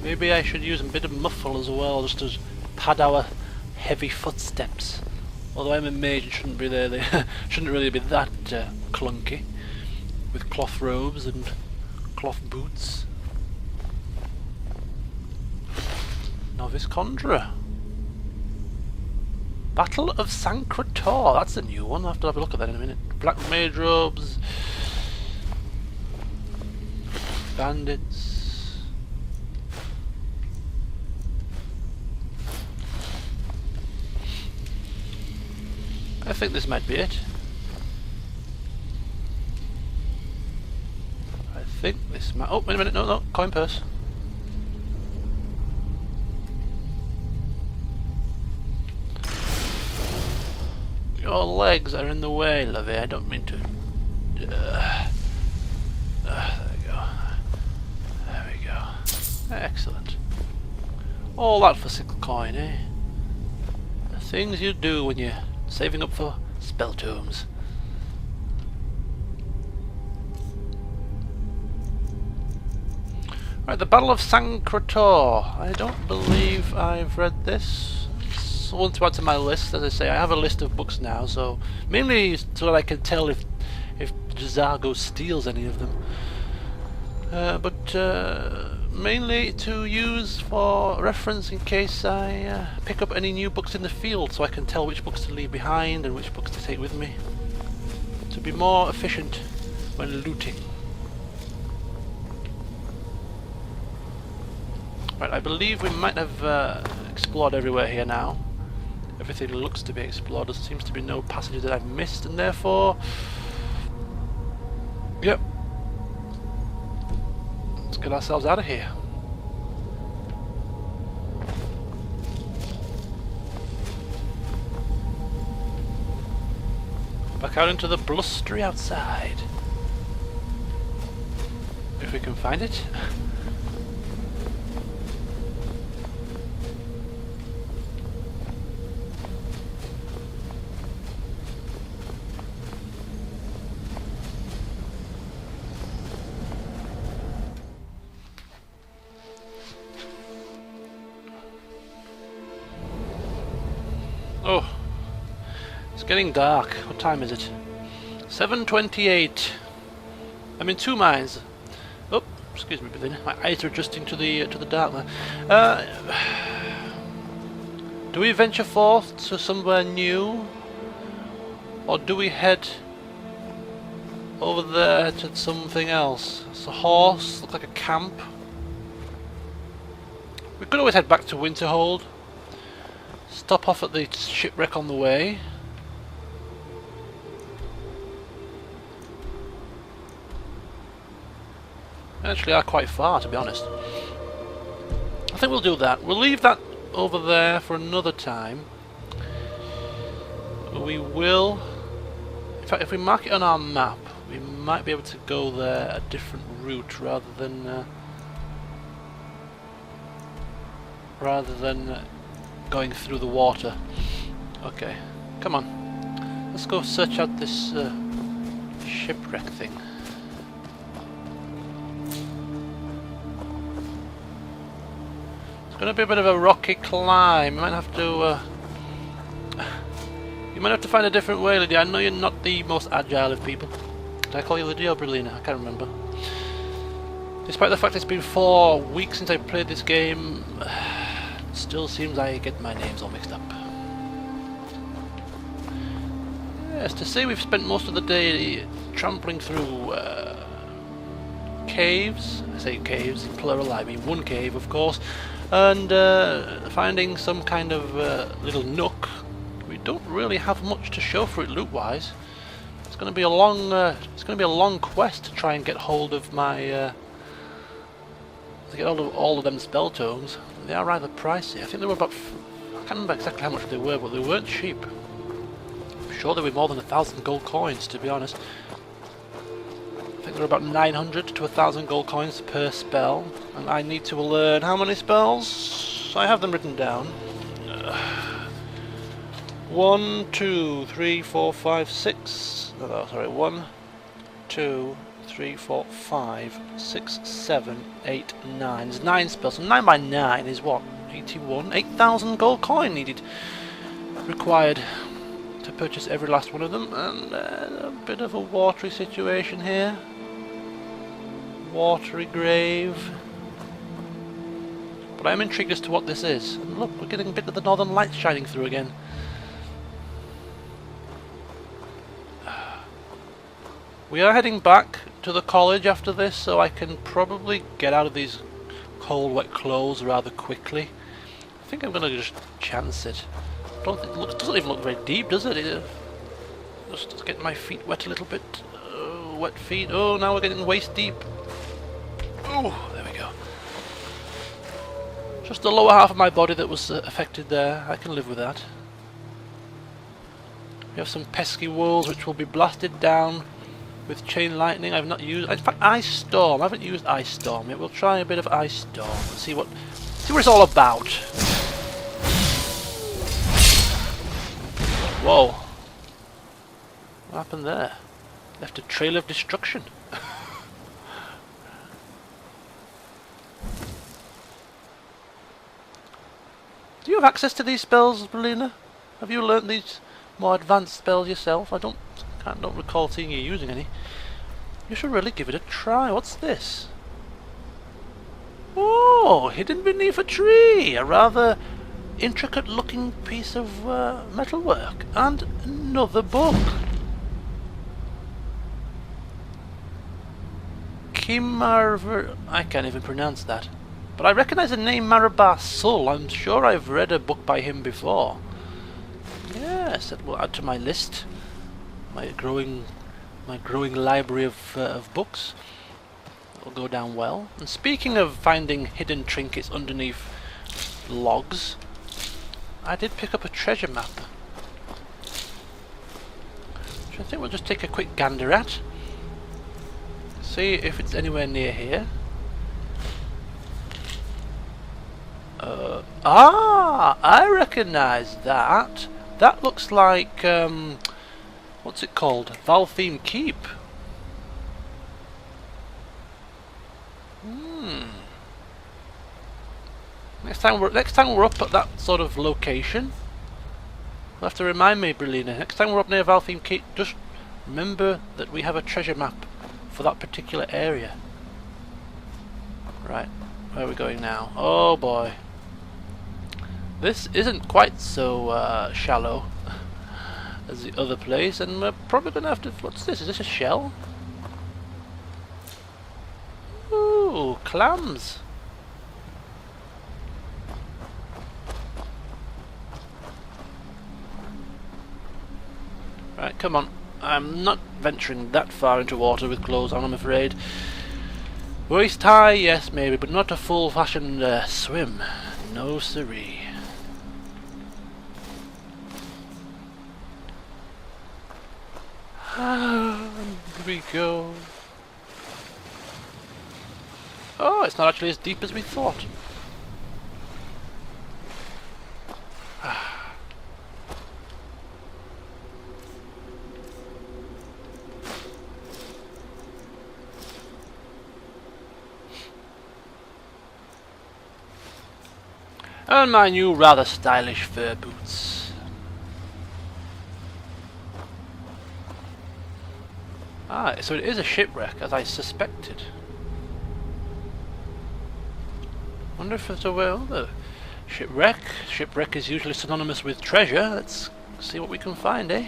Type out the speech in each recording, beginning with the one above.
Maybe I should use a bit of muffle as well, just to pad our heavy footsteps. Although I'm a mage, it shouldn't be there. They shouldn't really be that clunky, with cloth robes and cloth boots. Novice Conjurer. Battle of Sancretor. That's a new one. I'll have to have a look at that in a minute. Black mage robes. Bandits. I think this might be it. I think this might... Oh, wait a minute. No. Coin purse. Your legs are in the way, lovey. I don't mean to... there we go. There we go. Excellent. All that for 6 coin, eh? The things you do when you're saving up for spell tomes. Right, the Battle of Sancretor. I don't believe I've read this. One to add to my list. As I say, I have a list of books now, so mainly so that I can tell if Jazago steals any of them. But mainly to use for reference in case I pick up any new books in the field, so I can tell which books to leave behind and which books to take with me, to be more efficient when looting. Right, I believe we might have explored everywhere here now. Everything looks to be explored. There seems to be no passages that I've missed, and therefore... Yep. Let's get ourselves out of here. Back out into the blustery outside. If we can find it. Oh, it's getting dark. What time is it? 7:28. I'm in 2 minds. Oh, excuse me, Bethany. My eyes are adjusting to the dark now. Do we venture forth to somewhere new, or do we head over there to something else? It's a horse. Looks like a camp. We could always head back to Winterhold. Stop off at the shipwreck on the way. Actually, are quite far, to be honest. I think we'll do that. We'll leave that over there for another time. We will... In fact, if we mark it on our map, we might be able to go there a different route rather than going through the water. Okay, come on. Let's go search out this shipwreck thing. It's going to be a bit of a rocky climb. You might have to find a different way, Lydia. I know you're not the most agile of people. Did I call you Lydia or Brilina? I can't remember. Despite the fact it's been 4 weeks since I played this game, still seems I get my names all mixed up. Yes, to say we've spent most of the day trampling through caves. I say caves in plural, I mean 1 cave of course, and finding some kind of little nook. We don't really have much to show for it loot-wise. It's going to be a long quest to try and get hold of my all of them spell tomes. They are rather pricey. I think they were about... I can't remember exactly how much they were, but they weren't cheap. I'm sure they were more than 1,000 gold coins, to be honest. I think they're about 900 to 1,000 gold coins per spell, and I need to learn how many spells? I have them written down. 1, 2, 3, 4, 5, 6. No, sorry. 1, 2, 3, 4, 5, 6, 7, 8, 9. There's 9 spells. So 9 by 9 is what? 81? 8,000 gold coin needed. Required to purchase every last one of them. And a bit of a watery situation here. Watery grave. But I'm intrigued as to what this is. And look, we're getting a bit of the northern lights shining through again. We are heading back to the college after this, so I can probably get out of these cold, wet clothes rather quickly. I think I'm going to just chance it. Don't think it doesn't even look very deep, does it? Just get my feet wet a little bit. Wet feet. Oh, now we're getting waist deep. Oh, there we go. Just the lower half of my body that was affected there. I can live with that. We have some pesky walls which will be blasted down with chain lightning. I've not used. In fact, Ice Storm. I haven't used Ice Storm yet. We'll try a bit of Ice Storm and see what it's all about. Whoa! What happened there? Left a trail of destruction. Do you have access to these spells, Belina? Have you learnt these more advanced spells yourself? I don't recall seeing you using any. You should really give it a try. What's this? Oh, hidden beneath a tree. A rather intricate looking piece of metalwork. And another book. I can't even pronounce that. But I recognise the name Marabar Sul. I'm sure I've read a book by him before. Yes, that will add to my list. My growing library of books. It'll go down well. And speaking of finding hidden trinkets underneath logs, I did pick up a treasure map, which I think we'll just take a quick gander at. See if it's anywhere near here. I recognise that. That looks like what's it called? Valtheme Keep. Next time we're up at that sort of location, you'll have to remind me, Brelina. Next time we're up near Valtheme Keep, just remember that we have a treasure map for that particular area. Right, where are we going now? Oh boy. This isn't quite so shallow as the other place, and we're probably going to have to... What's this? Is this a shell? Ooh, clams! Right, come on. I'm not venturing that far into water with clothes on, I'm afraid. Waist high, yes, maybe, but not a full-fashioned swim. No siree. Here we go. Oh, it's not actually as deep as we thought. And my new rather stylish fur boots. Ah, so it is a shipwreck, as I suspected. Wonder if there's a way over. Shipwreck. Shipwreck is usually synonymous with treasure. Let's see what we can find, eh?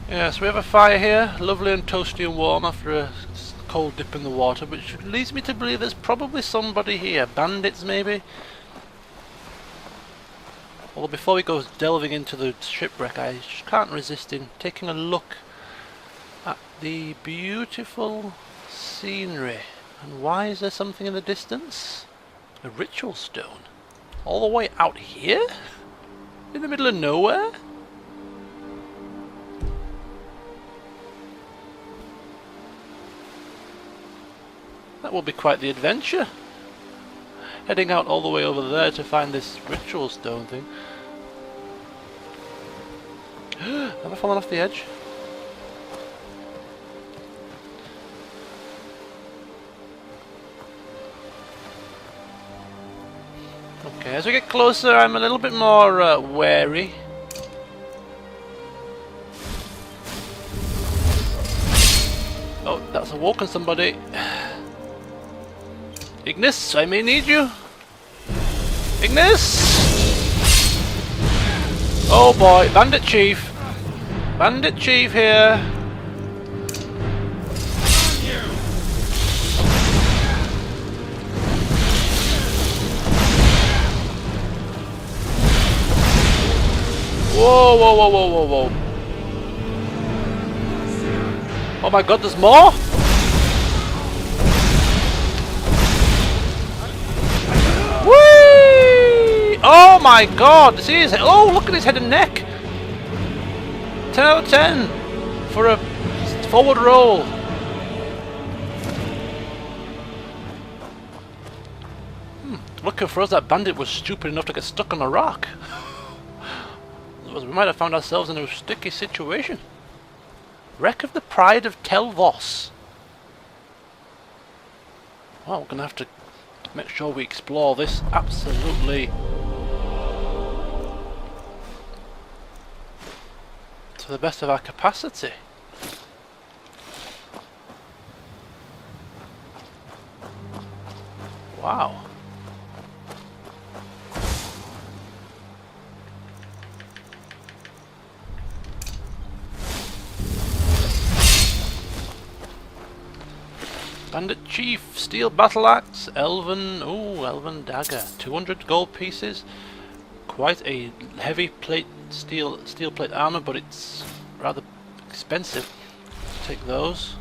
Yes, we have a fire here, lovely and toasty and warm after a cold dip in the water, which leads me to believe there's probably somebody here. Bandits, maybe? Although before we go delving into the shipwreck, I just can't resist in taking a look at the beautiful scenery. And why is there something in the distance? A ritual stone. All the way out here? In the middle of nowhere? That will be quite the adventure. Heading out all the way over there to find this ritual stone thing. Have I fallen off the edge? Okay, as we get closer, I'm a little bit more wary. Oh, that's awoken somebody. Ignis, I may need you. Ignis! Oh boy, Bandit Chief. Bandit Chief here. Whoa, whoa, whoa, whoa, whoa, whoa. Oh my god, there's more? Whee! Oh my god, see his head. Oh, look at his head and neck. 10 out of 10 for a forward roll. Lucky for us, that bandit was stupid enough to get stuck on a rock. We might have found ourselves in a sticky situation. Wreck of the Pride of Tel Vos. Well, we're going to have to make sure we explore this absolutely to the best of our capacity. Wow. Bandit Chief, Steel Battle Axe, Elwynn, Elwynn Dagger, 200 gold pieces, quite a heavy steel plate armor, but it's rather expensive. Take those.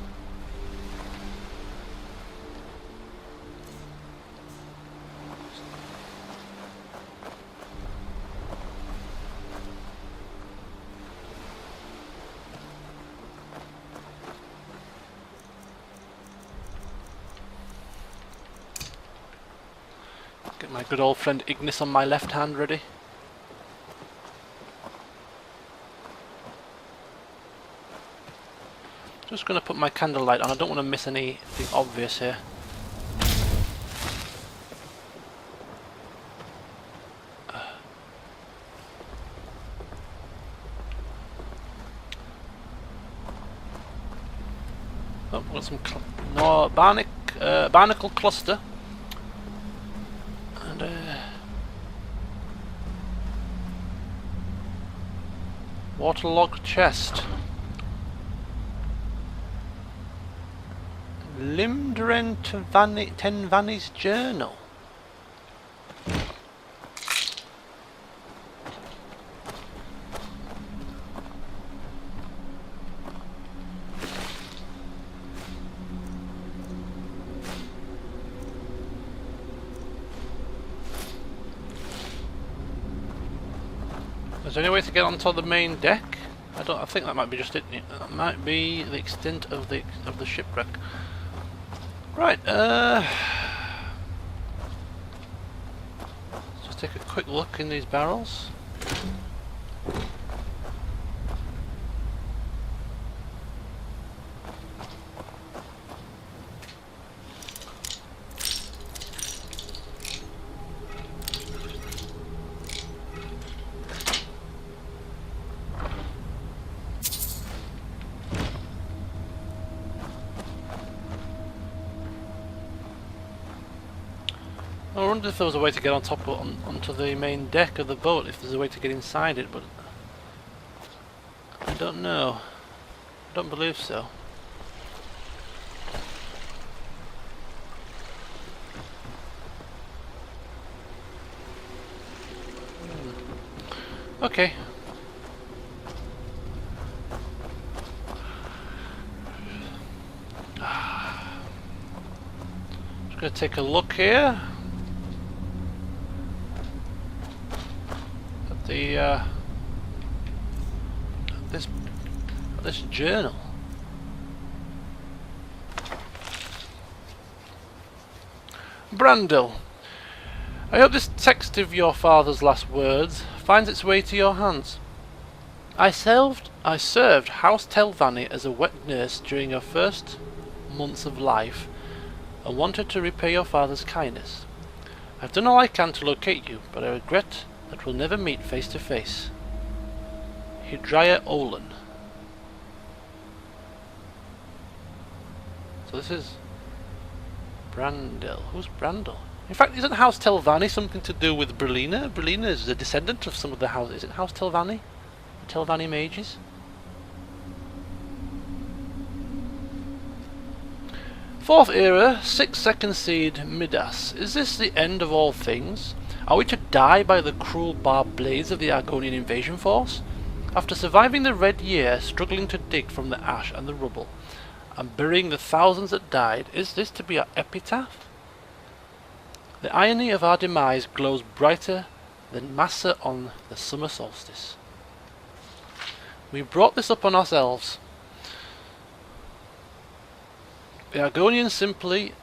Get my good old friend Ignis on my left hand ready. Just going to put my candlelight on. I don't want to miss anything obvious here. Oh, we've got some barnacle cluster. And waterlogged chest. Limdren Tenvani's journal. Is there any way to get onto the main deck? I think that might be just it. That might be the extent of the shipwreck. Right, just take a quick look in these barrels. I wonder if there was a way to get on top onto the main deck of the boat, if there's a way to get inside it, but I don't know. I don't believe so. Okay. Just gonna take a look here. The this journal. Brandil, I hope this text of your father's last words finds its way to your hands. I served House Telvanni as a wet nurse during your first months of life and wanted to repay your father's kindness. I've done all I can to locate you, but I regret that we'll never meet face to face. Hydria Olin. So this is Brandil. Who's Brandil? In fact, isn't House Telvanni something to do with Brelina? Brelina is a descendant of some of the houses. Is it House Telvanni? The Telvanni mages? Fourth era, 6th seed, Midas. Is this the end of all things? Are we to die by the cruel barbed blades of the Argonian invasion force? After surviving the Red Year, struggling to dig from the ash and the rubble, and burying the thousands that died, is this to be our epitaph? The irony of our demise glows brighter than Massa on the summer solstice. We brought this upon ourselves. The Argonians simply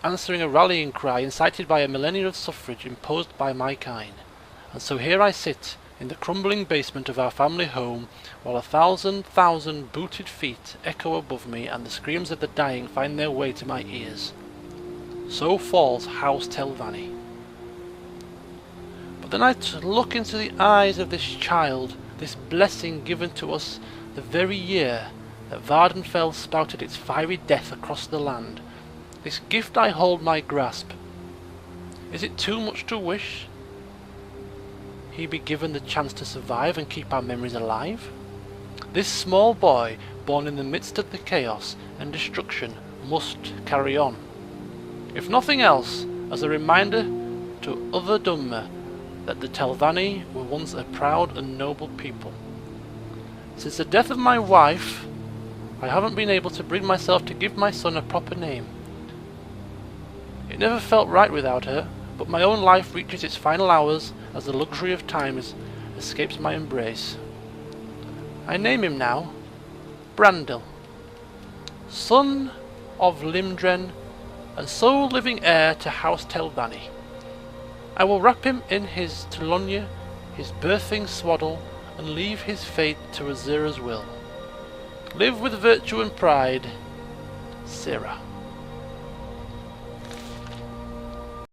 answering a rallying cry incited by a millennia of suffrage imposed by my kind. And so here I sit, in the crumbling basement of our family home, while 1,000 booted feet echo above me and the screams of the dying find their way to my ears. So falls House Telvanni. But then I look into the eyes of this child, this blessing given to us the very year that Vardenfell spouted its fiery death across the land. This gift I hold my grasp. Is it too much to wish he be given the chance to survive and keep our memories alive? This small boy, born in the midst of the chaos and destruction, must carry on. If nothing else, as a reminder to other Dunmer that the Telvanni were once a proud and noble people. Since the death of my wife, I haven't been able to bring myself to give my son a proper name. It never felt right without her, but my own life reaches its final hours as the luxury of time escapes my embrace. I name him now, Brandil, son of Limdren and sole living heir to House Telvanni. I will wrap him in his Telonia, his birthing swaddle, and leave his fate to Azira's will. Live with virtue and pride, Sirah.